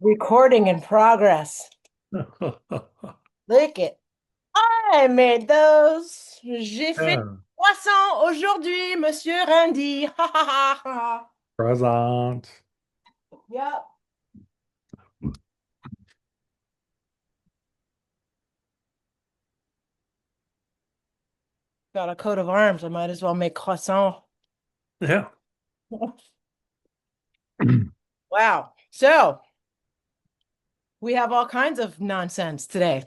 Recording in progress. Look it. I made those. J'ai fait Yeah, poisson aujourd'hui, Monsieur Randy. Ha ha ha ha. present. Yep. Got a coat of arms. I might as well make croissant. Yeah. Wow. So we have all kinds of nonsense today.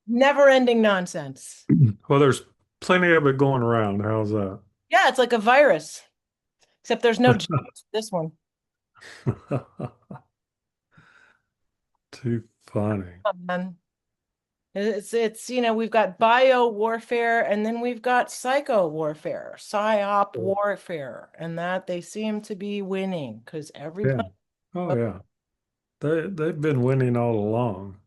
Never ending nonsense. Well, there's plenty of it going around. How's that? Yeah, it's like a virus, except there's no G to this one. Too funny. Man. We've got bio warfare and then we've got psycho warfare, psyop warfare, and that they seem to be winning because Yeah. everybody. Oh yeah. They've been winning all along,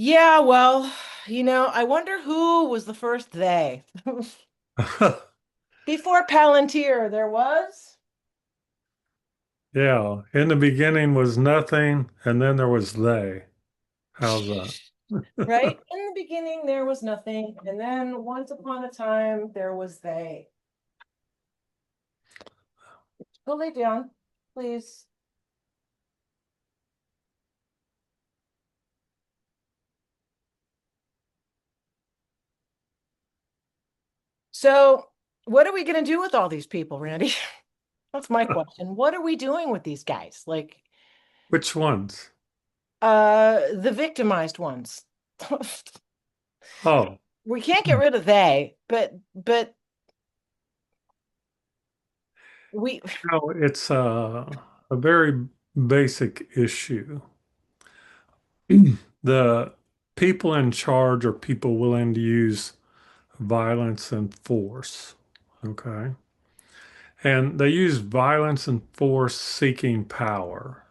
Yeah, well, I wonder who was the first they. Before Palantir, there was, Yeah. In the beginning was nothing, and then there was they. How's that? right? In the beginning, there was nothing, and then once upon a time, there was they. Go lay down, please. So, what are we going to do with all these people, Randy? That's my question. What are we doing with these guys? Like, Which ones? the victimized ones. Oh, We can't get rid of they, but we no, it's a very basic issue. The people in charge are people willing to use violence and force. Okay. And they use violence and force seeking power.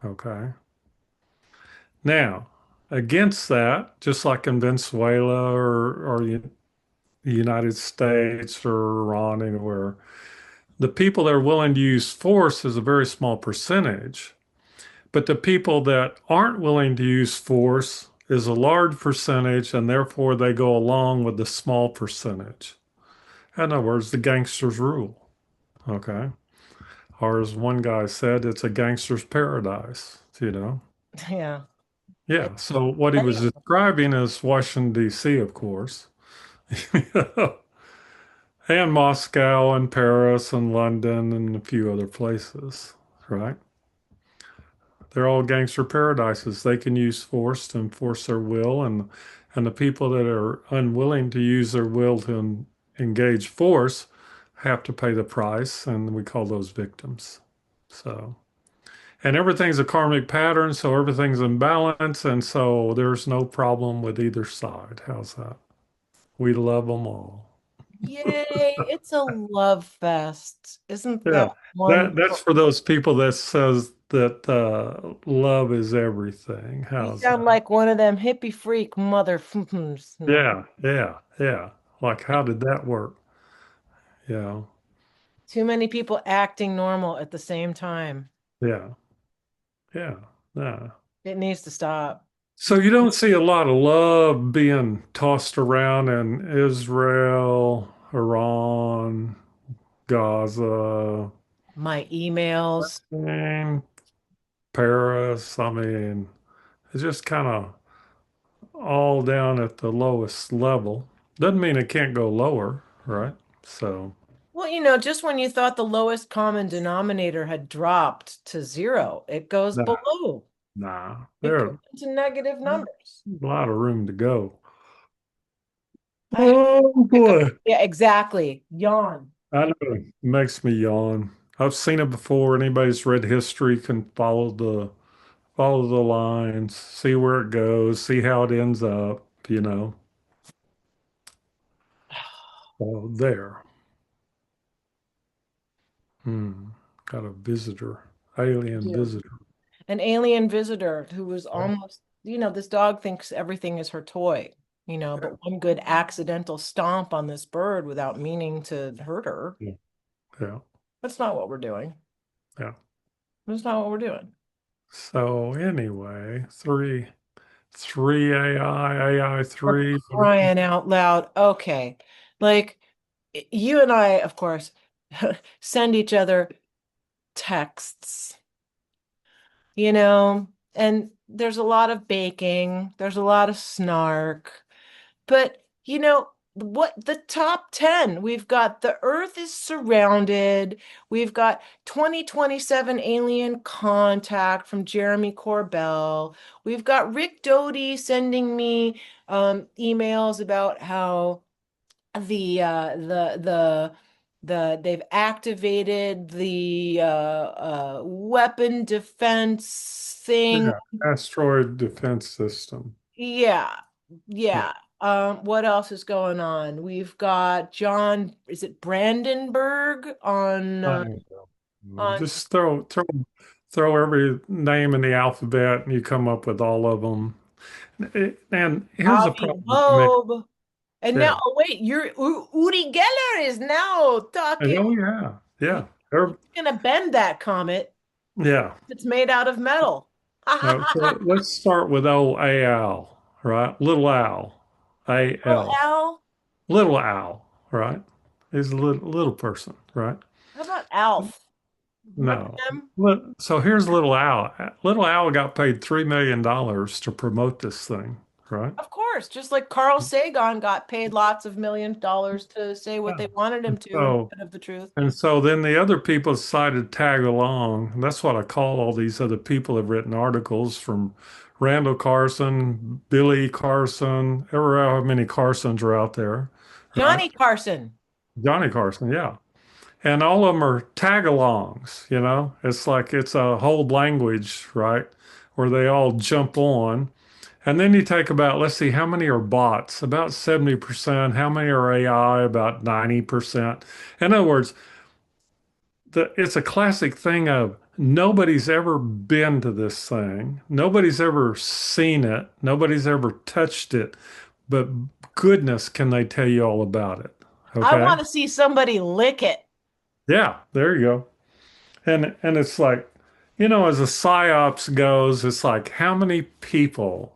Okay. Now, against that, just like in Venezuela or the United States or Iran, anywhere, the people that are willing to use force is a very small percentage. But the people that aren't willing to use force is a large percentage, and therefore they go along with the small percentage. In other words, the gangsters rule. Okay. Or as one guy said, it's a gangster's paradise. yeah. Yeah. So what he was describing is Washington, D.C., of course, and Moscow and Paris and London and a few other places, right? They're all gangster paradises. They can use force to enforce their will, and the people that are unwilling to use their will to engage force have to pay the price, and we call those victims. So, and everything's a karmic pattern, so everything's in balance, and so there's no problem with either side. How's that? We love them all. Yay, it's a love fest. Isn't that Yeah, that's wonderful? for those people that says that love is everything. You How's sound that? like one of them hippie freak mother. No. Yeah, yeah, yeah. Like, how did that work? Yeah, Too many people acting normal at the same time. yeah, yeah. Yeah. It needs to stop. So you don't see a lot of love being tossed around in Israel, Iran, Gaza, My emails. and Paris. I mean, it's just kind of all down at the lowest level. Doesn't mean it can't go lower, right? So, Well, just when you thought the lowest common denominator had dropped to zero, it goes nah, below. nah, It goes there's into negative numbers. a lot of room to go. I have Oh to pick up. boy. Yeah, exactly. Yawn. I know it makes me yawn. I've seen it before. Anybody's read history can follow the lines, see where it goes, see how it ends up. Oh, there. Hmm. Got a visitor, alien Do. visitor. An alien visitor who was almost, this dog thinks everything is her toy, Yeah. but one good accidental stomp on this bird without meaning to hurt her. Yeah. Yeah. That's not what we're doing. Yeah. That's not what we're doing. So anyway, three AI For three. crying out loud. Okay. Like you and I, of course, send each other texts, and there's a lot of baking, there's a lot of snark. But what the top 10, we've got the Earth is surrounded. We've got 2027 alien contact from Jeremy Corbell. We've got Rick Doty sending me emails about how they've activated the weapon defense thing. Yeah. Asteroid defense system. Yeah, Yeah. yeah. What else is going on? We've got John, is it Brandenburg I don't know. on Just throw every name in the alphabet and you come up with all of them. And here's the Avi problem to me. Loeb. And now, Yeah. oh wait, Uri Geller is now talking. Oh yeah. He's Yeah. They're- gonna bend that comet. yeah. It's made out of metal. So let's start with old AL, right? Little Al. Little AL. Al. Little Al, right? He's a little person, right? How about Alf? Remember No. him? So here's Little Al. Little Al got paid $3 million to promote this thing, right? Of course, just like Carl Sagan got paid lots of $1 million to say what Yeah. they wanted him to So instead of the truth. and so then the other people decided to tag along. And that's what I call all these other people have written articles from Randall Carson, Billy Carson, ever how many Carsons are out there, right? Johnny Carson. Johnny Carson, yeah. And all of them are tag-alongs, you know? It's like it's a whole language, right? Where they all jump on. And then you take about, let's see, how many are bots? About 70%. How many are AI? About 90%. In other words, it's a classic thing of nobody's ever been to this thing. Nobody's ever seen it. Nobody's ever touched it. But goodness, can they tell you all about it? I Okay. want to see somebody lick it. Yeah, there you go. And it's like, as a psyops goes, it's like how many people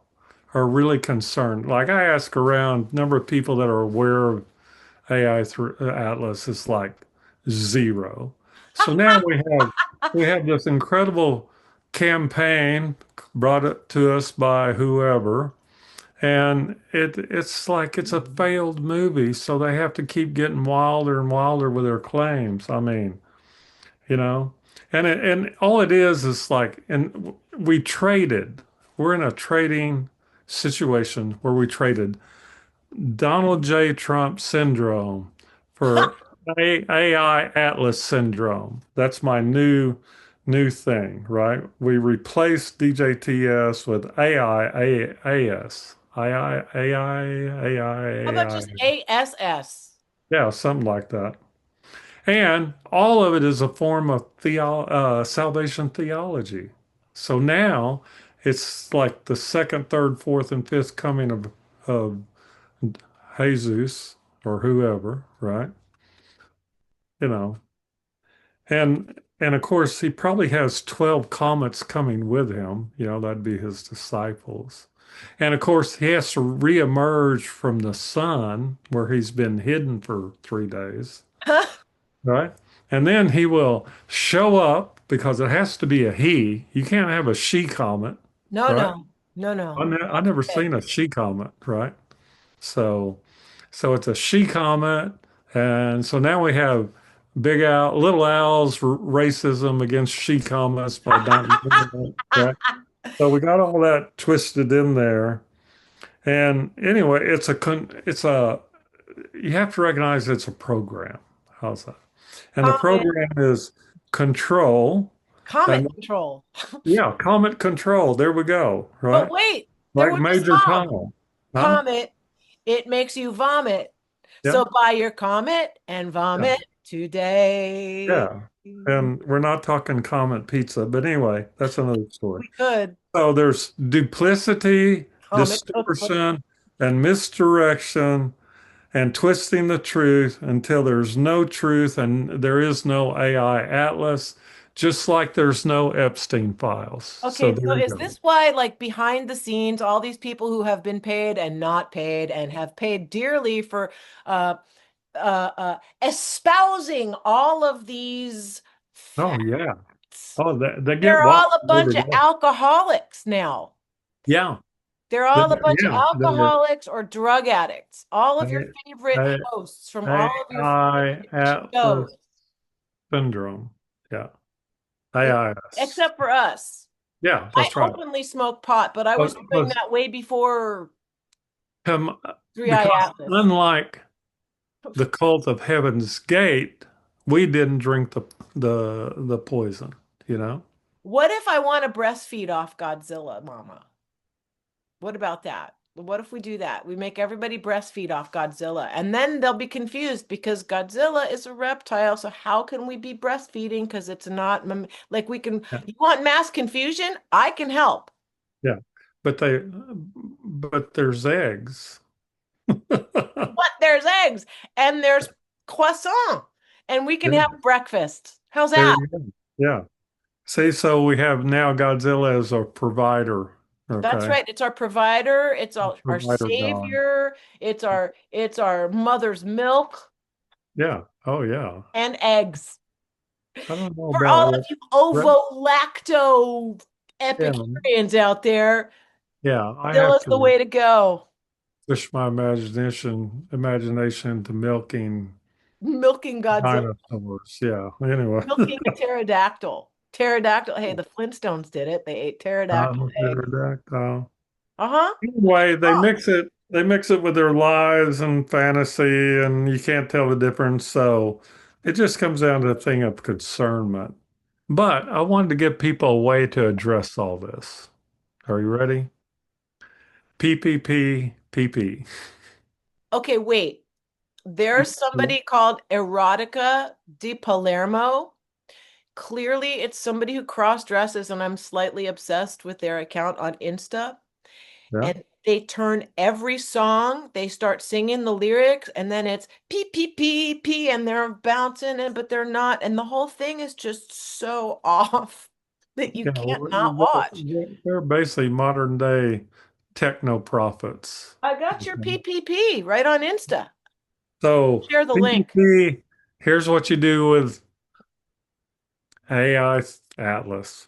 are really concerned? Like I ask around, number of people that are aware of AI through Atlas is like zero. So now we have this incredible campaign brought it to us by whoever, and it's like it's a failed movie, so they have to keep getting wilder and wilder with their claims. I mean, you know, and all it is like, and we traded. We're in a trading situation where we traded Donald J. Trump syndrome for AI Atlas syndrome. That's my new thing, right? We replaced DJTS with AIAS. How about just ASS? Yeah, something like that. And all of it is a form of salvation theology. So now it's like the second, third, fourth, and fifth coming of Jesus or whoever, right? You know, and of course he probably has 12 comets coming with him. That'd be his disciples. And of course he has to reemerge from the sun where he's been hidden for 3 days, right? And then he will show up because it has to be a he. You can't have a she comet, No, right? no, no, I, no. ne I never Okay. seen a she comet, right? So, so it's a she comet, and so now we have Big Al, Little Al's racism against she comets by not using it, right? So we got all that twisted in there, and anyway, it's a you have to recognize it's a program. How's that? And the Comet, program is control, comet and control. yeah, comet control. There we go, But right? wait, there Like was a Major song. Tom, huh? Comet, it makes you vomit. Yeah. So buy your comet and Yeah. vomit today. Yeah. And we're not talking Comet Pizza, but anyway, that's another story. We could. So there's duplicity, Comet cookbook. distortion, and misdirection. and twisting the truth until there's no truth and there is no AI Atlas, just like there's no Epstein files. So Okay, so there you is go. this why, like, behind the scenes, all these people who have been paid and not paid and have paid dearly for uh, espousing all of these Oh yeah. facts, Oh, they get they're watched all a bunch every of day. alcoholics now. Yeah. They're all a bunch of Yeah. They're alcoholics or drug addicts. All of your favorite A- hosts from all of your AI favorite Atlas shows, syndrome. Yeah. ex- AIS. except for us. Yeah, I that's right. openly smoke pot, but I was doing Because, that way before come, Three Eye because Atlas. unlike the cult of Heaven's Gate, we didn't drink the poison, you know? What if I want to breastfeed off Godzilla, Mama? What about that? What if we do that? We make everybody breastfeed off Godzilla, and then they'll be confused because Godzilla is a reptile. So how can we be breastfeeding? Because it's not like we can. Yeah. You want mass confusion? I can help. Yeah. But but there's eggs. But there's eggs and there's croissant, and we can Yeah. have breakfast. How's There that? you go. Yeah. See, so we have now Godzilla as a provider. That's Okay. right. It's our provider. It's our Provider God. savior. It's our mother's milk Yeah. Oh, yeah. and eggs. I don't know For all about of you re- ovo-lacto yeah. Epicureans out there, Yeah. I have Zilla's the to way to go. push my imagination into milking Milking Godzilla, dinosaurs. Yeah. Anyway. milking a pterodactyl. Pterodactyl. Hey, the Flintstones did it. They ate pterodactyl eggs. Pterodactyl. Uh-huh. Anyway, Oh, they mix it with their lives and fantasy, and you can't tell the difference. So it just comes down to a thing of concernment. But I wanted to give people a way to address all this. Are you ready? PPP. okay, wait. There's somebody called Erotica di Palermo. Clearly, it's somebody who cross-dresses, and I'm slightly obsessed with their account on Insta. Yeah. And they turn every song, they start singing the lyrics, and then it's pee pee pee pee, and they're bouncing it, but they're not. And the whole thing is just so off that you Yeah, can't well, not watch. they're basically modern day techno prophets. I got your PPP right on Insta. So Share the link. PPP, here's what you do with AI Atlas.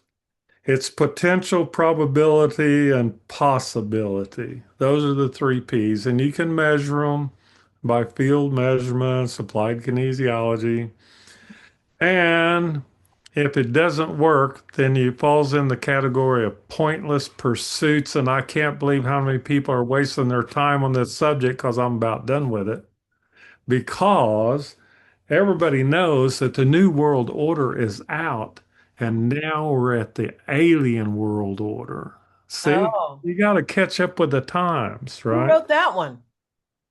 It's potential, probability, and possibility. Those are the three P's, and you can measure them by field measurements, applied kinesiology. And if it doesn't work, then it falls in the category of pointless pursuits. And I can't believe how many people are wasting their time on this subject because I'm about done with it. Because everybody knows that the New World Order is out, and now we're at the alien world order. See, Oh, you got to catch up with the times, who right? wrote that one?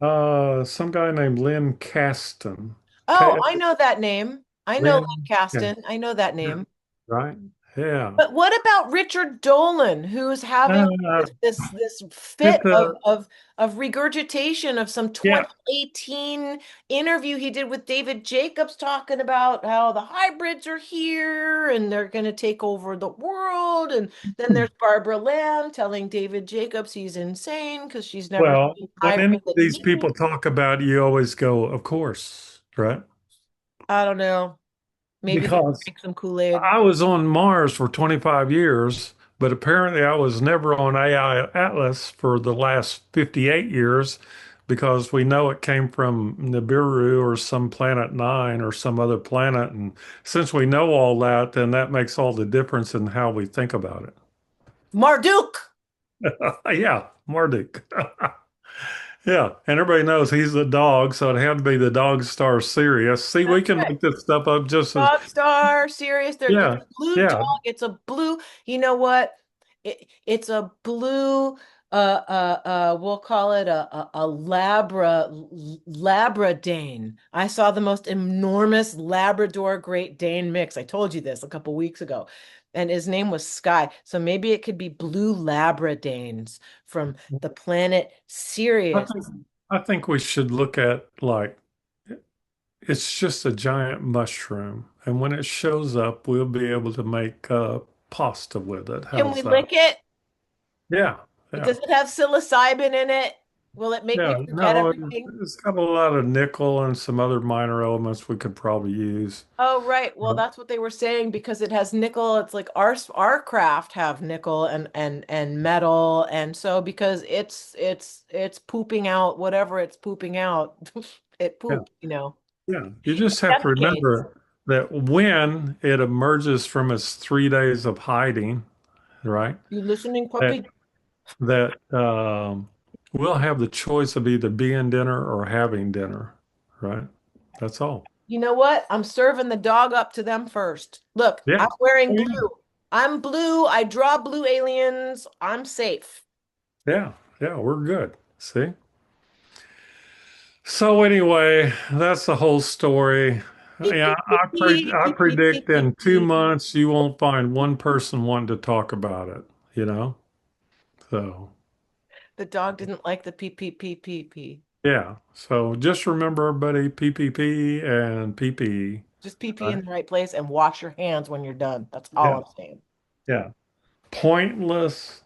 Some guy named Lynn Caston. Oh, K I know that name. I know Lynn Lynn, yeah, Caston. I know that yeah, name. right? Yeah. But what about Richard Dolan, who's having Uh, this fit it's a of regurgitation of some yeah. 2018 interview he did with David Jacobs talking about how the hybrids are here and they're going to take over the world. And then there's Barbara Lamb telling David Jacobs he's insane because she's never Well, seen when any hybrid of that these he. people talk about it, you always go, of course, right? I don't know. Maybe they Because drink some Kool-Aid. I was on Mars for 25 years, but apparently I was never on AI Atlas for the last 58 years because we know it came from Nibiru or some planet nine or some other planet. And since we know all that, then that makes all the difference in how we think about it. Marduk. Yeah, Marduk. Yeah, and everybody knows he's a dog, so it had to be the dog star Sirius. See, we That's can right. make this stuff up just as, Dog star, serious. There's yeah, a blue dog. yeah. It's a blue. You know what? It's a blue. We'll call it a Labradane. I saw the most enormous Labrador Great Dane mix. I told you this a couple weeks ago, and his name was Sky. So maybe it could be blue Labradanes from the planet I Sirius. think I think we should look at like it's just a giant mushroom, and when it shows up, we'll be able to make pasta with it. Can we How's that? lick it? Yeah, yeah, Does it have psilocybin in it? Will it make me yeah. forget No, everything? it's got a lot of nickel and some other minor elements we could probably use. Oh, right. Well, that's what they were saying because it has nickel. It's like our craft have nickel and metal, and so because it's pooping out whatever it's pooping out, it Yeah, pooped, you know. yeah. You just have to Defecates. remember that when it emerges from its 3 days of hiding, right? You listening, That puppy? that we'll have the choice of either being dinner or having dinner, right? That's all. You know what? I'm serving the dog up to them first. Look, Yeah. I'm wearing Oh, blue. yeah. I'm blue. I draw blue aliens. I'm safe. Yeah. Yeah. We're good. See? So anyway, that's the whole story. Beep, Yeah, beep, beep, I beep, beep, predict beep, beep, in two beep. months you won't find one person wanting to talk about it, you know? So The dog didn't like the pee pee pee pee pee. yeah. So just remember everybody PPP and PP, Just pee pee right? in the right place and wash your hands when you're done. That's all Yeah. I'm saying. Yeah. Pointless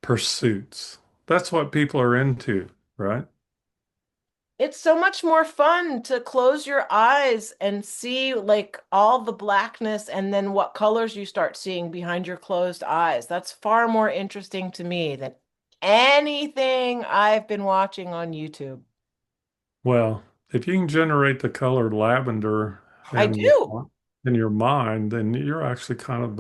pursuits. That's what people are into, right? It's so much more fun to close your eyes and see like all the blackness and then what colors you start seeing behind your closed eyes. That's far more interesting to me than anything I've been watching on YouTube. Well, if you can generate the color lavender I in do. in your mind, then you're actually kind of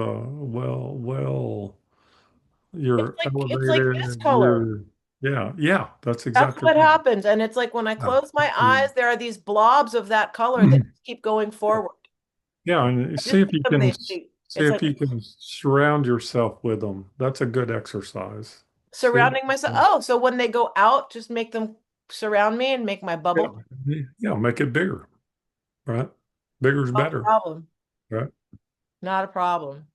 you're It's like this elevated. color. Yeah, yeah, that's That's exactly what right. happens. And it's like when I Yeah. close my eyes, there are these blobs of that color that keep going forward. Yeah, and I just see if see you them, can see it's if like you can surround yourself with them. That's a good exercise. See? surrounding myself. Oh, so when they go out, just make them surround me and make my Yeah, bubble. yeah, make it bigger, right? Bigger is No better, problem. right? Not a problem.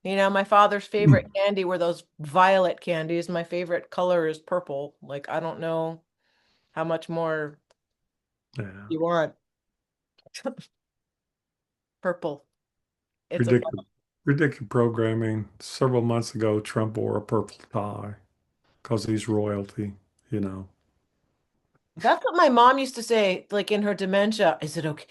You know, my father's favorite candy were those violet candies. My favorite color is purple. Like, I don't know how much more Yeah. you want. Purple. It's a Predictive predictive programming. Several months ago, Trump wore a purple tie because he's royalty, you know. That's what my mom used to say, like in her dementia. Is it okay?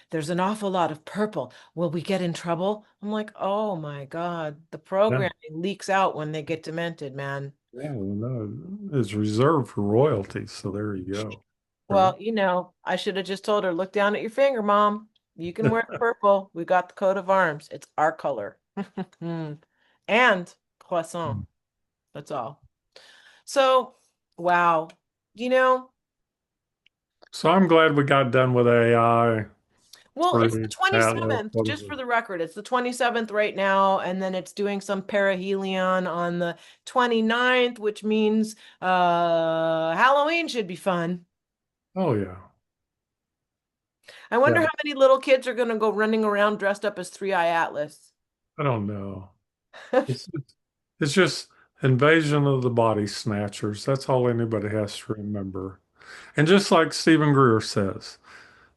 There's an awful lot of purple. Will we get in trouble? I'm like, oh my God, the Yeah. programming leaks out when they get demented, man. Yeah, well, no, it's reserved for royalty, so there you go. Right? Well, I should have just told her, look down at your finger, Mom. You can wear the purple. We got the coat of arms. It's our color. And croissant. That's all. So, wow. You know, So I'm glad we got done with AI well, it's the through Atlas. 27th, What is just it? for the record. It's the 27th right now, and then it's doing some perihelion on the 29th, which means Halloween should be fun. Oh yeah. I wonder Yeah. how many little kids are going to go running around dressed up as Three Eye Atlas. I don't know. It's it's just invasion of the body snatchers. That's all anybody has to remember. And just like Stephen Greer says,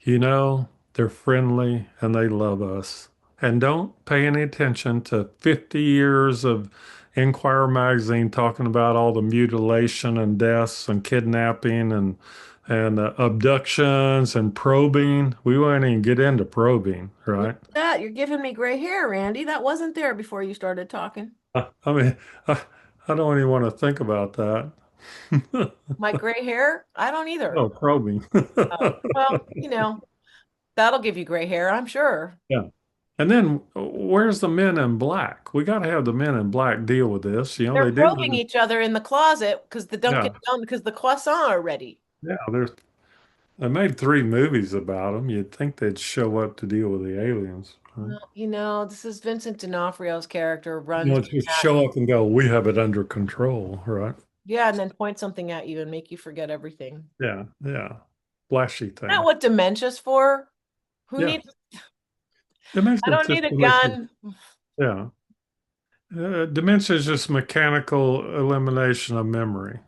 you know, they're friendly and they love us. And don't pay any attention to 50 years of Enquirer magazine talking about all the mutilation and deaths and kidnapping and abductions and probing. We won't even get into probing, Look right? at that. You're giving me gray hair, Randy. That wasn't there before you started talking. I mean, I don't even want to think about that. My gray hair? I don't either. Oh, probing. Oh, well, that'll give you gray hair, I'm sure. Yeah. And then where's the men in black? We got to have the men in black deal with this. You know, They're they deal probing with, each other in the closet because yeah, because the croissant are ready. yeah. They made 3 movies about them. You'd think they'd show up to deal with the aliens, right? Well, this is Vincent D'Onofrio's character You runs know, just Manhattan. show up and go, we have it under control, right? Yeah, and then point something at you and make you forget everything. Yeah, yeah. Flashy Isn't that thing. what dementia's for? Who Yeah. needs, I Dementia is don't just need a to make you, gun. yeah. Dementia is just mechanical elimination of memory.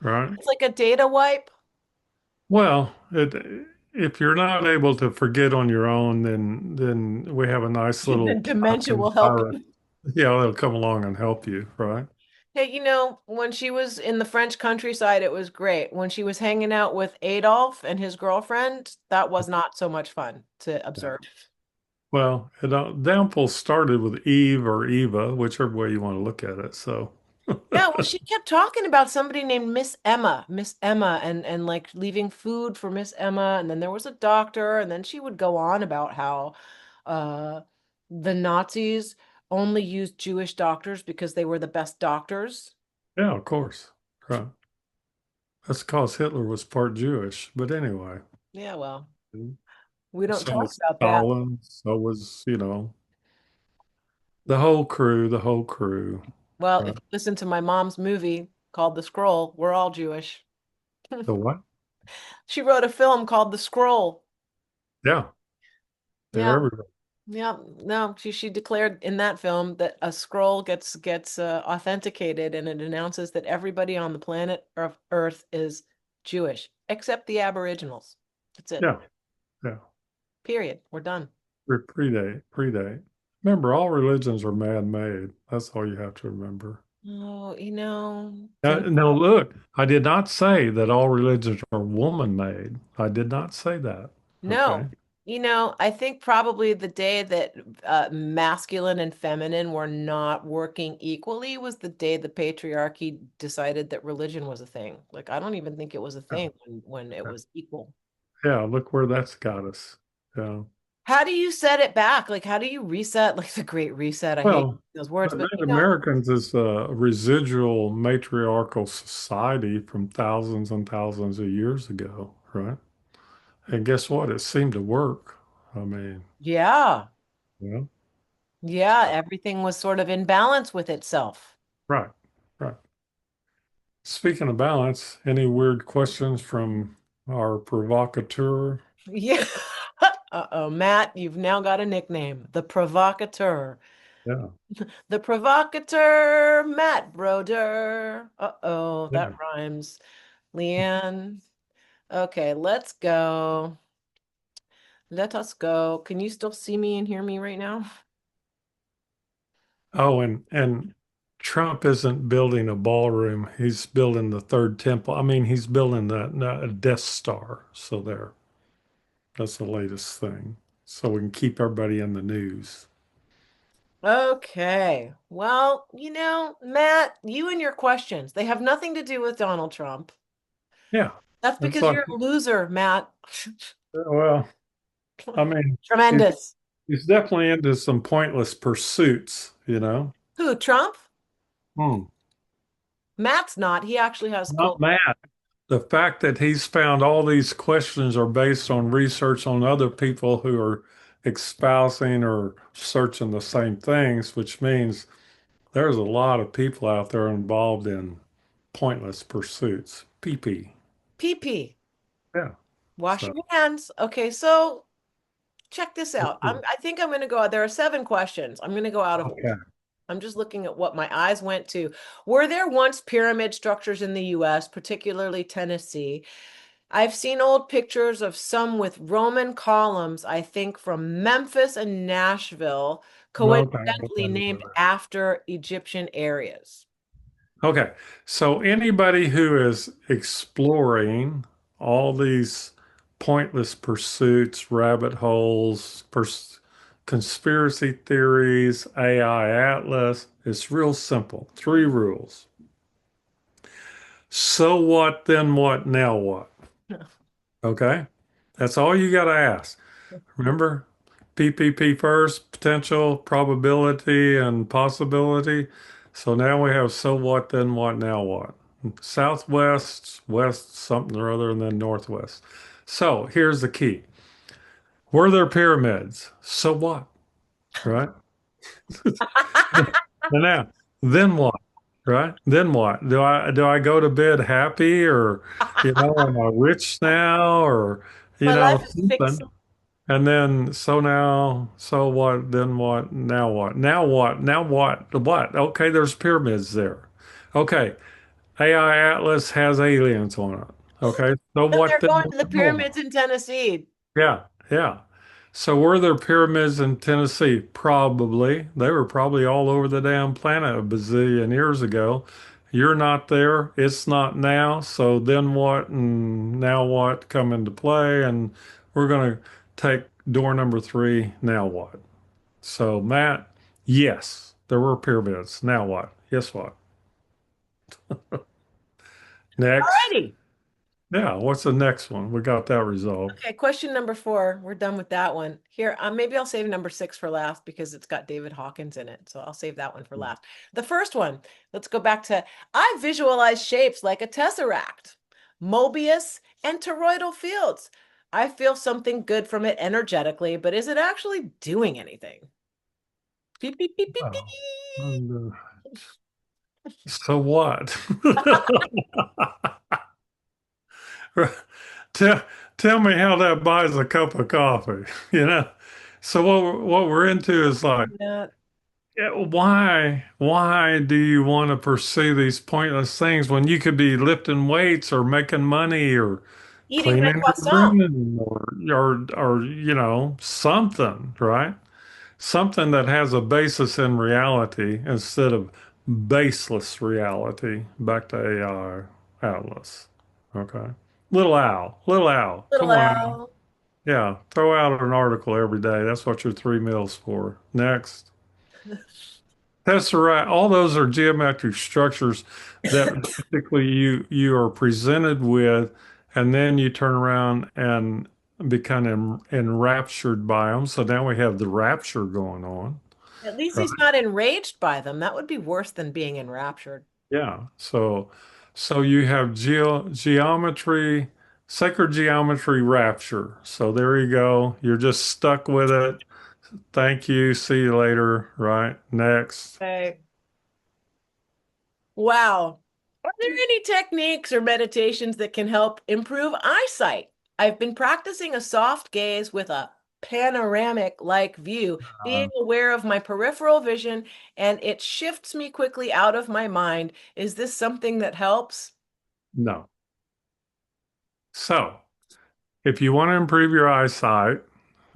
right? It's like a data wipe. Well, if you're not able to forget on your own, then we have a nice little Then dementia will Captain help Pirate. you. Yeah, they'll come along and help you, right? Hey, when she was in the French countryside, it was great. When she was hanging out with Adolf and his girlfriend, that was not so much fun to Yeah. observe. Well, downfall started with Eve or Eva, whichever way you want to look at it. So, Yeah, well, she kept talking about somebody named Miss Emma, and like leaving food for Miss Emma, and then there was a doctor, and then she would go on about how uh the Nazis only used Jewish doctors because they were the best doctors. yeah, of course, right. That's because Hitler was part Jewish. But anyway, Yeah, well, we don't so talk was about that. Stalin. So was, the whole crew, the whole crew. Well, if Right. you listen to my mom's movie called The Scroll, we're all Jewish. The what? She wrote a film called The Scroll. Yeah, they're Yeah. everywhere. Yeah, no, she declared in that film that a scroll gets authenticated and it announces that everybody on the planet of Earth is Jewish, except the Aboriginals. That's it. Yeah, yeah. Period. We're done. Predate, predate. Remember, all religions are man-made. That's all you have to remember. Oh, No, look, I did not say that all religions are woman-made. I did not say that. no, Okay. I think probably the day that masculine and feminine were not working equally was the day the patriarchy decided that religion was a thing. Like, I don't even think it was a Yeah, thing when it was equal. yeah, look where that's got us. Yeah. How do you set it back? Like, how do you reset? Like the Great Reset. I hate Well, those words, but but Native Americans is a residual matriarchal society from thousands and thousands of years ago, right? And guess what? It seemed to work. I mean, yeah, yeah. yeah, everything was sort of in balance with itself. Right, right. Speaking of balance, any weird questions from our provocateur? Yeah. Uh-oh, Matt, you've now got a nickname, the provocateur. Yeah, The provocateur, Matt Brodeur. Uh-oh, that yeah. rhymes. Liane. Okay, let's go. Let us go. Can you still see me and hear me right now? Oh, and Trump isn't building a ballroom. He's building the third temple. I mean, he's building a Death Star. So there, that's the latest thing. So we can keep everybody in the news. Okay. Well, Matt, you and your questions, they have nothing to do with Donald Trump. Yeah, That's it's because like, you're a loser, Matt. well, I mean, he's, Tremendous. he's definitely into some pointless pursuits. Who, Trump? Hmm. Matt's not. He actually has Not cult. Matt. The fact that he's found all these questions are based on research on other people who are espousing or searching the same things, which means there's a lot of people out there involved in pointless pursuits. PP. PP. Yeah. Wash So, your hands. Okay, so check this out. okay. I think I'm going to go out. There are 7 questions. I'm going to go out of order. I'm just looking at what my eyes went to. Were there once pyramid structures in the US, particularly Tennessee? I've seen old pictures of some with Roman columns, I think from Memphis and Nashville, No thanks. coincidentally named after Egyptian areas. Okay. So anybody who is exploring all these pointless pursuits, rabbit holes, conspiracy theories, AI Atlas, it's real simple. 3 rules. So what, then what, now what? Okay? That's all you got to ask. Remember, PPP first, potential, probability, and possibility. So now we have so what, then what, now what? Southwest, west, something or other, and then northwest. So here's the key. Were there pyramids? So what? Right? And now, then what? Right? Then what? Do I go to bed happy or am I rich now or My life is fixed. something? And then, so now, so what, then what, now what? Now what? Now what? What? Okay, there's pyramids there. Okay, AI Atlas has aliens on it. Okay, so And what they're then? going to the pyramids in Tennessee. Yeah, yeah. So were there pyramids in Tennessee? Probably. They were probably all over the damn planet a bazillion years ago. You're not there. It's not now. So then what and now what come into play? And we're going to take door number three. Now what? So, Matt, yes, there were pyramids. Now what? Guess what? Next. Alrighty. Yeah, what's the next one? We got that resolved. Okay, question number 4. We're done with that one. Here, maybe I'll save number 6 for last because it's got David Hawkins in it. So I'll save that one for last. The first one, let's go back to I visualize shapes like a tesseract, Mobius, and toroidal fields. I feel something good from it energetically, but is it actually doing anything? Beep, beep, beep, beep, beep. Oh. And, so what? Tell, tell me how that buys a cup of coffee, you know? So what we're into is like, Yeah. yeah, why do you want to pursue these pointless things when you could be lifting weights or making money or Eating a cleaning your croissant. room or something, right? Something that has a basis in reality instead of baseless reality. Back to AI Atlas. Okay. Little Al. Little Come on, Al. L. Yeah, throw out an article every day. That's what your three meals for. Next. Tesseract, all those are geometric structures that basically you are presented with, and then you turn around and become enraptured by them. So now we have the rapture going on. At least Right. he's not enraged by them. That would be worse than being enraptured. Yeah. So you have geometry, sacred geometry rapture. So there you go. You're just stuck with it. Thank you. See you later. Right. Next. Okay. Wow. Are there any techniques or meditations that can help improve eyesight? I've been practicing a soft gaze with a panoramic-like view, being aware of my peripheral vision, and it shifts me quickly out of my mind. Is this something that helps? No. So if you want to improve your eyesight,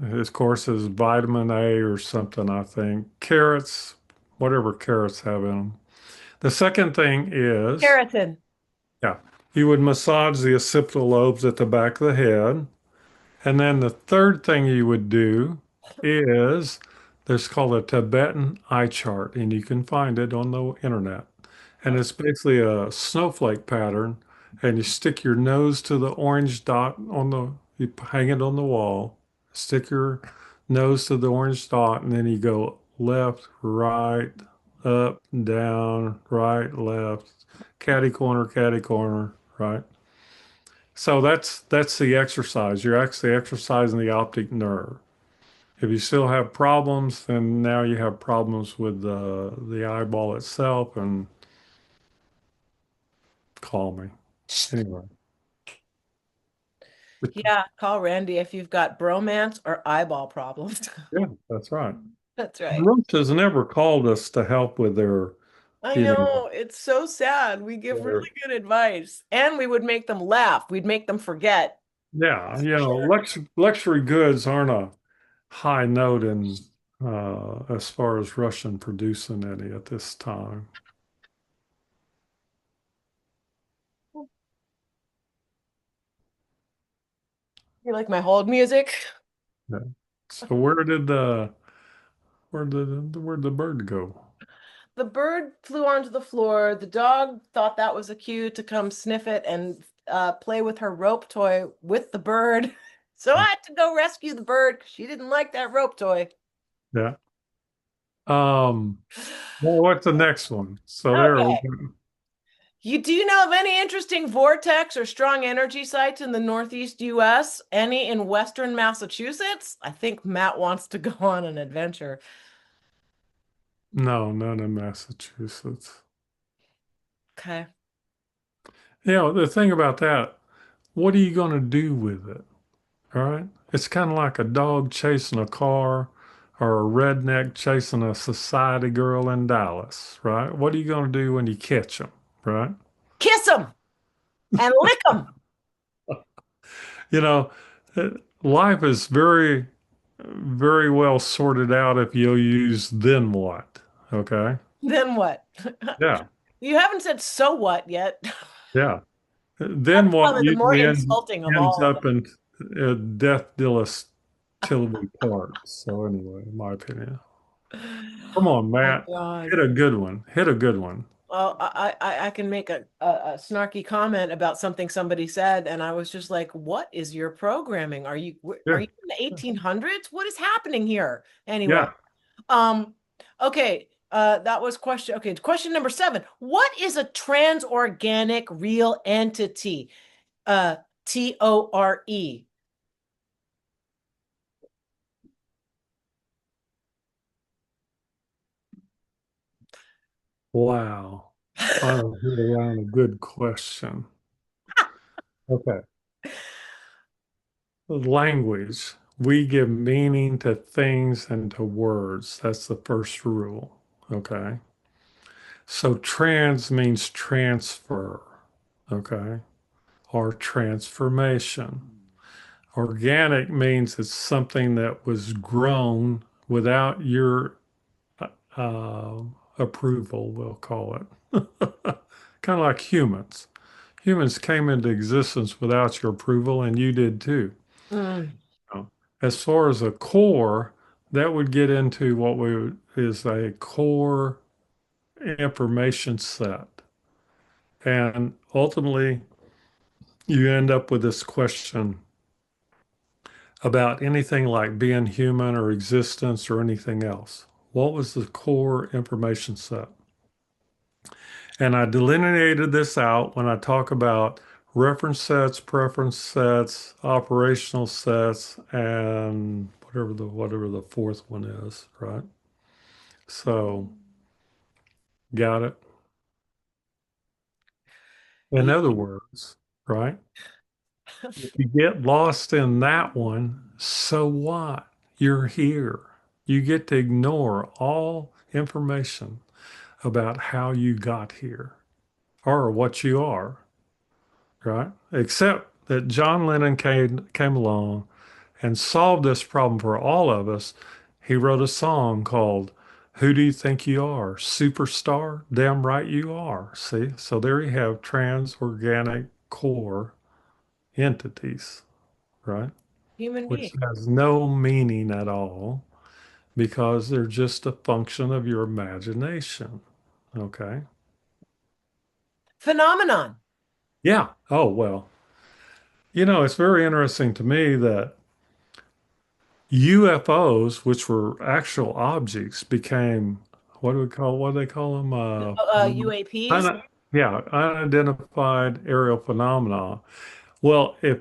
of course, is vitamin A or something, I think. Carrots, whatever carrots have in them. The second thing is, Keratin. yeah, you would massage the occipital lobes at the back of the head. And then the third thing you would do is there's called a Tibetan eye chart, and you can find it on the internet. And it's basically a snowflake pattern, and you stick your nose to the orange dot on you hang it on the wall, stick your nose to the orange dot, and then you go left, right, up, down, right, left, catty corner, right? So that's the exercise. You're actually exercising the optic nerve. If you still have problems, then now you have problems with the eyeball itself, and call me. Anyway, Yeah, call Randy if you've got bromance or eyeball problems. yeah, that's right. That's right. Roach has never called us to help with their, I you know, know, it's so sad. We give their, really good advice, and we would make them laugh. We'd make them forget. yeah, For sure. luxury goods aren't a high note in as far as Russian producing any at this time. You like my hold music? Yeah. So where'd the bird go? The bird flew onto the floor. The dog thought that was a cue to come sniff it and play with her rope toy with the bird. So I had to go rescue the bird because she didn't like that rope toy. Yeah. Um, well, what's the next one? So there we Okay. go. You do you know of any interesting vortex or strong energy sites in the Northeast US? Any in Western Massachusetts? I think Matt wants to go on an adventure. No, none in Massachusetts. Okay. You know, the thing about that, what are you going to do with it? All right. It's kind of like a dog chasing a car or a redneck chasing a society girl in Dallas, right? What are you going to do when you catch them, right? Kiss and lick them. You know, uh, life is very, very well sorted out if you'll use then what. Okay. Then what? Yeah. You haven't said so what yet. Yeah. That's Then what probably the more usually insulting of ends all up in death till us till we part. So anyway, in my opinion. of them. Come on, Oh Matt. God. Hit a good one. Hit a good one. Well, I can make a snarky comment about something somebody said, and I was just like, "What is your programming? Are Yeah. you in the 1800s? What is happening here?" Anyway, Yeah. um, okay, that was question. Okay, question number 7. What is a transorganic real entity? Uh, TORE. Wow. Finally hit around a good question. Okay. Language. We give meaning to things and to words. That's the first rule. Okay. So trans means transfer. Okay. Or transformation. Organic means it's something that was grown without your uh, approval, we'll call it. Kind of like humans. Humans came into existence without your approval, and you did too. Mm. Now, as far as a core, that would get into what is a core information set. And ultimately, you end up with this question about anything like being human or existence or anything else. What was the core information set? And I delineated this out when I talk about reference sets, preference sets, operational sets, and whatever the fourth one is, right? So, got it. In Ye- other words, right? If you get lost in that one, so what? You're here. You get to ignore all information about how you got here or what you are, right? Except that John Lennon came along and solved this problem for all of us. He wrote a song called Who Do You Think You Are? Superstar? Damn right you are. See? So there you have trans organic core entities, right? Human Which being. has no meaning at all because they're just a function of your imagination. Okay. Phenomenon. Yeah. Oh, well, it's very interesting to me that UFOs, which were actual objects, became what do they call them? UAPs. Yeah, unidentified aerial phenomena. Well, if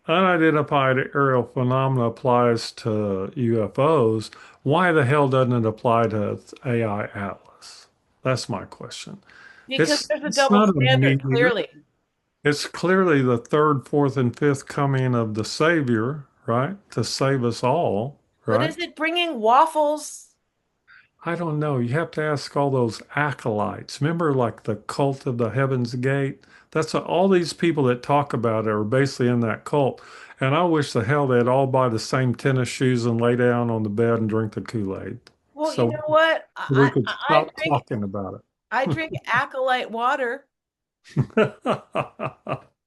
unidentified aerial phenomena applies to UFOs, why the hell doesn't it apply to AI Atlas? That's my question. Because It's there's a it's double not a standard, meteor. clearly. It's clearly the third, fourth, and fifth coming of the Savior, right? To save us all, But right? is it bringing waffles? I don't know. You have to ask all those acolytes. Remember, like the cult of the Heaven's Gate? That's all these people that talk about it are basically in that cult. And I wish the hell they'd all buy the same tennis shoes and lay down on the bed and drink the Kool-Aid. Well, you So know what? we could stop talking about I drink acolyte water it.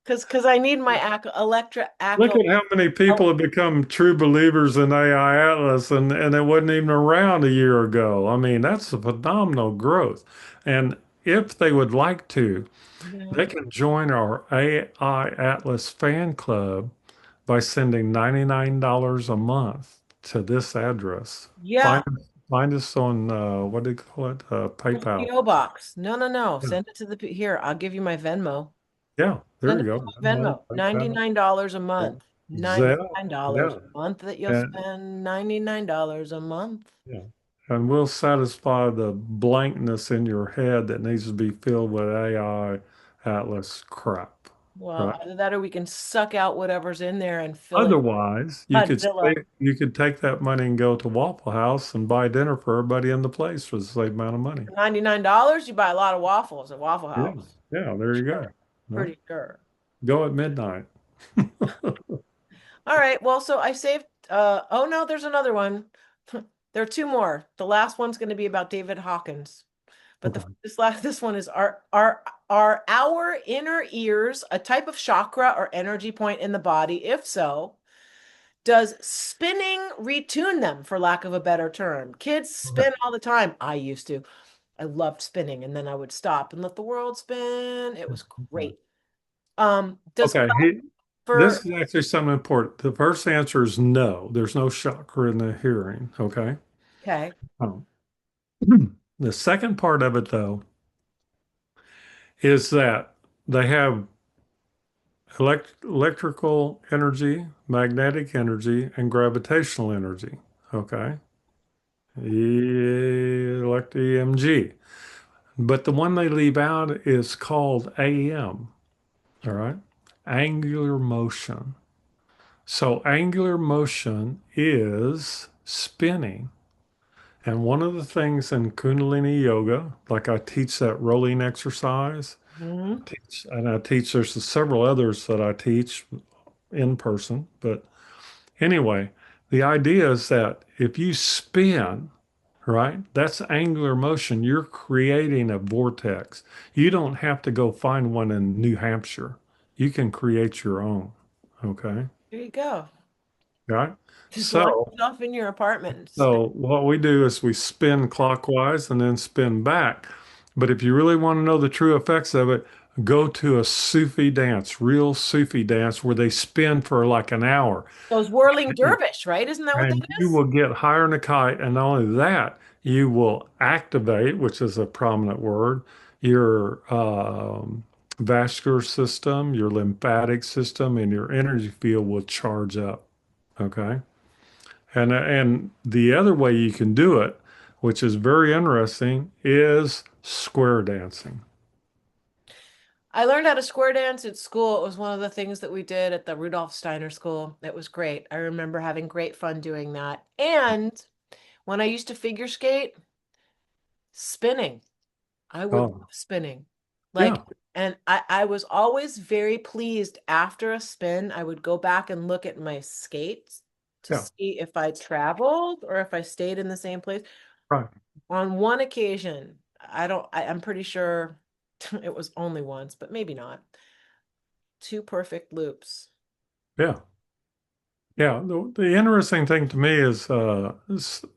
because I need my electra Look acolyte. at how many people have become true believers in AI Atlas, and it wasn't even around a year ago. I mean, that's a phenomenal growth. And if they would like to, Yeah. they can join our AI Atlas fan club by sending $99 a month to this address. Yeah. Find us on what do you call it? PayPal. PO box. No, no, no. Yeah, Send it to here. I'll give you my Venmo. yeah, there Send you it to go. my Venmo. PayPal, $99 a yeah. month. Zelle, $99 yeah. a month that you'll And spend $99 a month. yeah. And we'll satisfy the blankness in your head that needs to be filled with AI Atlas crap, Well, right? either that or we can suck out whatever's in there and fill it Otherwise, Godzilla. you could take that money and go to Waffle House and buy dinner for everybody in the place for the same amount of money. $99, you buy a lot of waffles at Waffle Yeah, House. yeah, there you Sure. go. No, Pretty sure. go at midnight. All right. Well, so I saved oh no, there's another one. There are two more. The last one's going to be about David Hawkins. But Okay. this one is are our inner ears a type of chakra or energy point in the body? If so, does spinning retune them, for lack of a better term? Kids Okay. spin all the time. I used to. I loved spinning, and then I would stop and let the world spin. It was great. Does Okay. This for is actually something important. The first answer is no. There's no chakra in the hearing. Okay. okay. Um, the second part of it, though, is that they have electrical energy, magnetic energy, and gravitational energy. Okay. Elect EMG. But the one they leave out is called AM. All right. Angular motion. So angular motion is spinning. And one of the things in Kundalini yoga, like I teach that rolling exercise, Mhm. and I teach, there's several others that I teach in person. But anyway, the idea is that if you spin, right, that's angular motion. You're creating a vortex. You don't have to go find one in New Hampshire. You can create your own. Okay. There you go. Right. Just launch So yourself in your apartment. So what we do is we spin clockwise and then spin back. But if you really want to know the true effects of it, go to a Sufi dance, real Sufi dance, where they spin for like an hour. Those whirling dervish, right? Isn't that what that And you is? will get higher than a kite. And not only that, you will activate, which is a prominent word, your vascular system, your lymphatic system, and your energy field will charge up. Okay. And the other way you can do it, which is very interesting, is square dancing. I learned how to square dance at school. It was one of the things that we did at the Rudolph Steiner School. It was great. I remember having great fun doing that. And when I used to figure skate, spinning. I would love Oh, spinning. Like, yeah, and I was always very pleased after a spin. I would go back and look at my skates to yeah, see if I traveled or if I stayed in the same place. right. On one occasion, I'm pretty sure it was only once, but maybe not. Two perfect loops. Yeah, yeah. The interesting thing to me is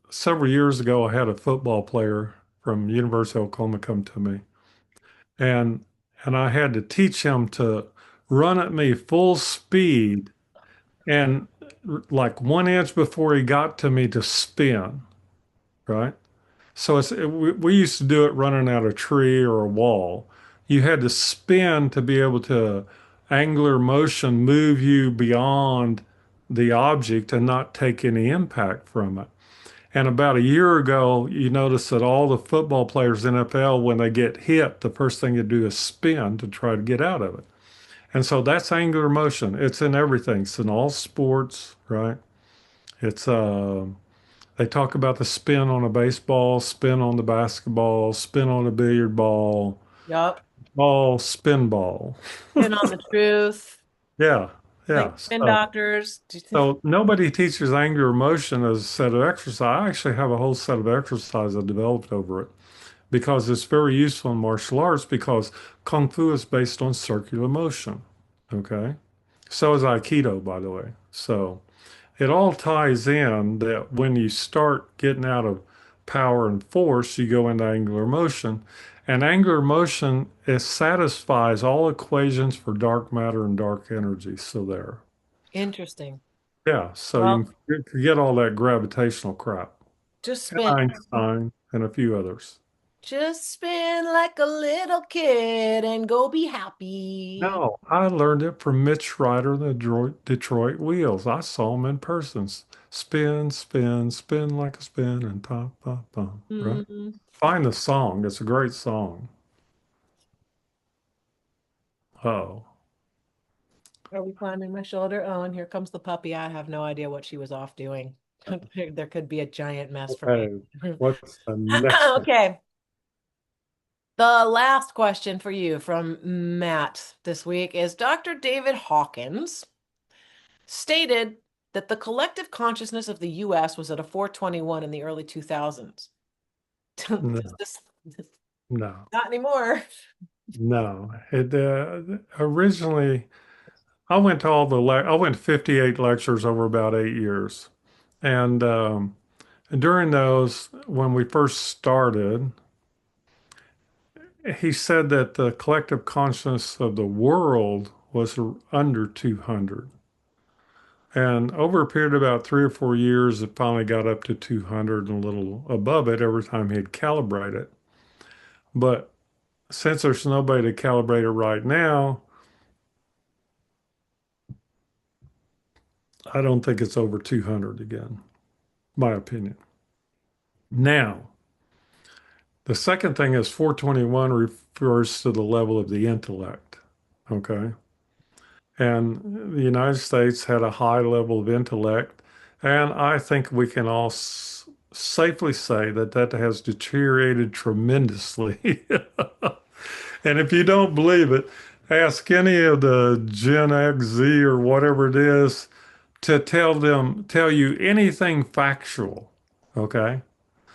several years ago, I had a football player from University of Oklahoma come to me, and and I had to teach him to run at me full speed and like 1 inch before he got to me to spin, right? So we used to do it running at a tree or a wall. You had to spin to be able to angular motion move you beyond the object and not take any impact from it. And about a year ago, you notice that all the football players in NFL, when they get hit, the first thing they do is spin to try to get out of it. And so that's angular motion. It's in everything. It's in all sports, right? It's they talk about the spin on a baseball, spin on the basketball, spin on a billiard ball, Yup. all spin ball. Pin on the truth. Yeah, Like yeah. spin doctors. Do you think? So nobody teaches anger motion as a set of exercise. I actually have a whole set of exercises I developed over it because it's very useful in martial arts because Kung Fu is based on circular motion. Okay. So is Aikido, by the way. So it all ties in that when you start getting out of power and force, you go into angular motion. And angular motion, it satisfies all equations for dark matter and dark energy. So there. Interesting. Yeah. So Well, you can forget all that gravitational crap. just And spin. Einstein and a few others. Just spin like a little kid and go be happy. No, I learned it from Mitch Ryder and the Detroit Wheels. I saw him in person. Spin, spin, spin like a spin and pop, pop, pop. Right? Mm, Find the song. It's a great song. Oh, are we climbing my shoulder? Oh, and here comes the puppy. I have no idea what she was off doing. There could be a giant mess for me. okay. What's the next one? Okay. The last question for you from Matt this week is Dr. David Hawkins stated that the collective consciousness of the US was at a 421 in the early 2000s. No, This, no, not anymore. no. It originally I went 58 lectures over about 8 years, and during those, when we first started, he said that the collective consciousness of the world was under 200. And over a period of about 3 or 4 years, it finally got up to 200 and a little above it every time he'd calibrate it. But since there's nobody to calibrate it right now, I don't think it's over 200 again, my opinion. Now, the second thing is 421 refers to the level of the intellect. Okay. And the United States had a high level of intellect. And I think we can all safely say that that has deteriorated tremendously. And if you don't believe it, ask any of the Gen X, Z, or whatever it is to tell you anything factual. Okay.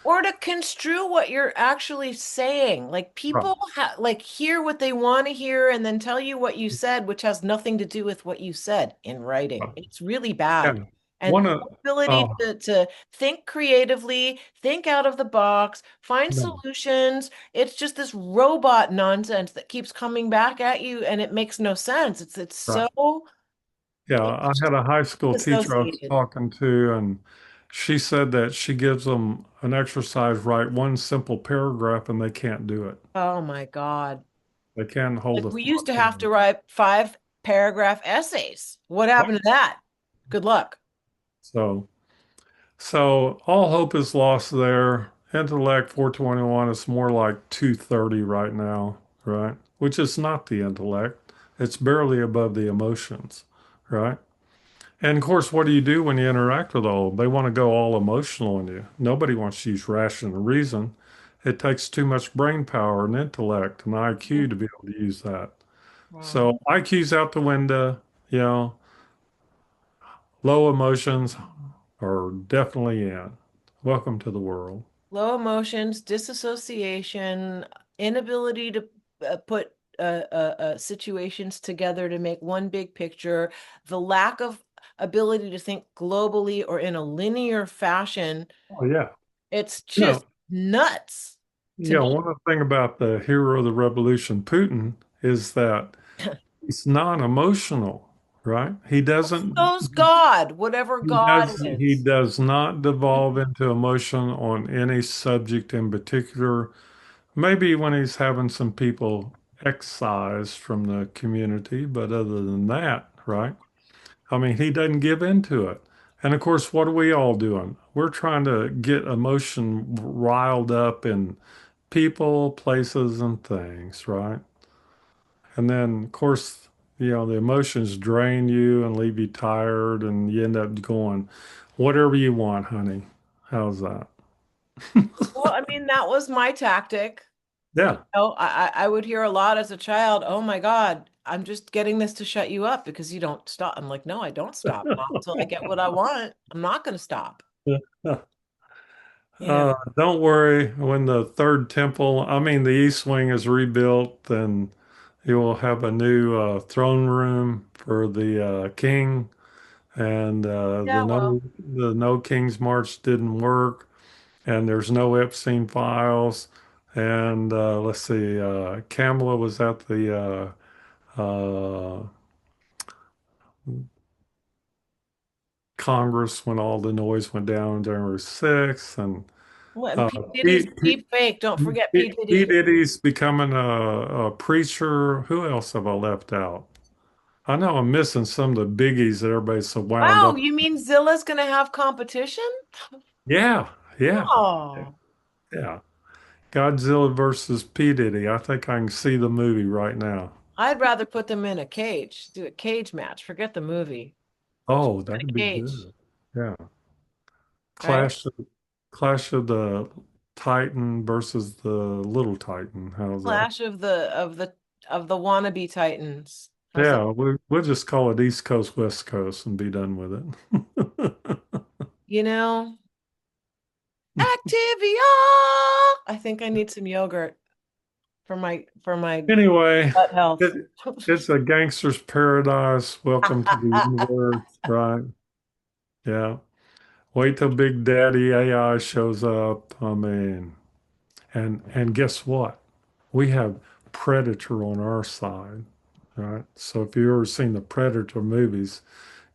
Or to construe what you're actually saying. Like Right. people like hear what they want to hear and then tell you what you said, which has nothing to do with what you said in writing. Right. It's really Yeah. bad. And One the of, ability oh, to think creatively, think out of the box, find no. solutions. It's just this robot nonsense that keeps coming back at you and it makes no sense. It's Right. so Yeah, I it's had just a high school teacher I was associated. talking to, and she said that she gives them an exercise, write one simple paragraph, and they can't do it. Oh my God. They can't hold Like a we used thought to have to together. write 5 paragraph essays. What happened to that? Good luck. So, so all hope is lost there. Intellect 421 is more like 230 right now, right? Which is not the intellect. It's barely above the emotions, right? And of course, what do you do when you interact with all of them? They want to go all emotional on you. Nobody wants to use rational reason. It takes too much brain power and intellect and IQ to be able to use that. Wow. So IQ's out the window, you know, low emotions are definitely in. Welcome to the world. Low emotions, disassociation, inability to put situations together to make one big picture, the lack of ability to think globally or in a linear fashion. Oh yeah. It's You just know, nuts to me. one thing about the hero of the revolution, Putin, is that he's non-emotional, right? So's God, whatever God He is. does not devolve into emotion on any subject in particular. Maybe when he's having some people excised from the community, but other than that, right? I mean, he doesn't give into it. And of course, what are we all doing? We're trying to get emotion riled up in people, places, and things, right? And then, of course, the emotions drain you and leave you tired, and you end up going, whatever you want, honey. How's that? Well, I mean, that was my tactic. Yeah. Oh, I would hear a lot as a child, oh my God, I'm just getting this to shut you up because you don't stop. I'm like, no, I don't stop. Not until I get what I want. I'm not going to stop. You know, Don't worry. When the third temple, I mean, the East Wing is rebuilt, then you will have a new throne room for the king. And yeah, well, the No King's March didn't work, and there's no Epstein files. And let's see, Kamala was at the Congress when all the noise went down on January 6th, and well, and uh, P. Diddy's Pete, Pete, deep fake. Don't forget P. P. Diddy. Diddy's becoming a preacher. Who else have I left out? I know I'm missing some of the biggies that everybody's so wound Wow, up. you mean Zilla's going to have competition? Yeah, yeah, Oh, yeah. Godzilla versus P. Diddy. I think I can see the movie right now. I'd rather put them in a cage, do a cage match. Forget the movie. Just Oh, in a that'd be cage, good. Yeah. right? Clash of, Clash of the Titan versus the little Titan. How's that? Clash of the wannabe Titans. How's that? Yeah, we'll just call it East Coast, West Coast and be done with it. You know, Activia. I think I need some yogurt for my Anyway, gut health. it, it's a gangster's paradise. Welcome to the universe, right? Yeah. Wait till Big Daddy AI shows up. I mean, and guess what? We have Predator on our side, right? So if you've ever seen the Predator movies,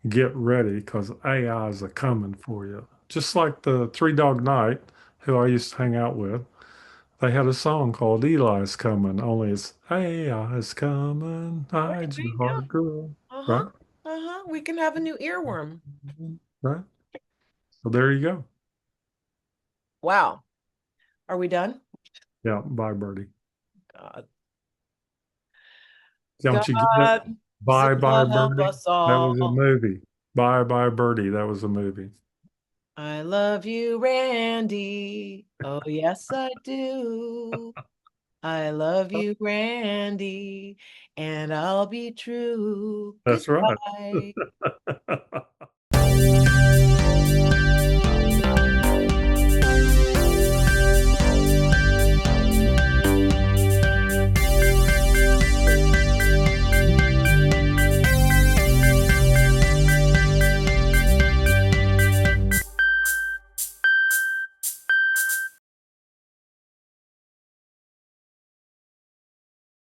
get ready because AIs are coming for you. Just like the Three Dog Night, who I used to hang out with, they had a song called Eli's Coming, only it's AI is coming, Right, hide there your you heart, go. girl. Uh-huh. Right? Uh-huh. We can have a new earworm. Right? So there you go. Wow. Are we done? Yeah, bye, Birdie. God. Don't you get it? God's Bye, bye, gonna help Birdie. us That was a all. movie. Bye, bye, Birdie. That was a movie. I love you, Randy. Oh, yes, I do. I love you, Randy, and I'll be true. That's right. Goodbye.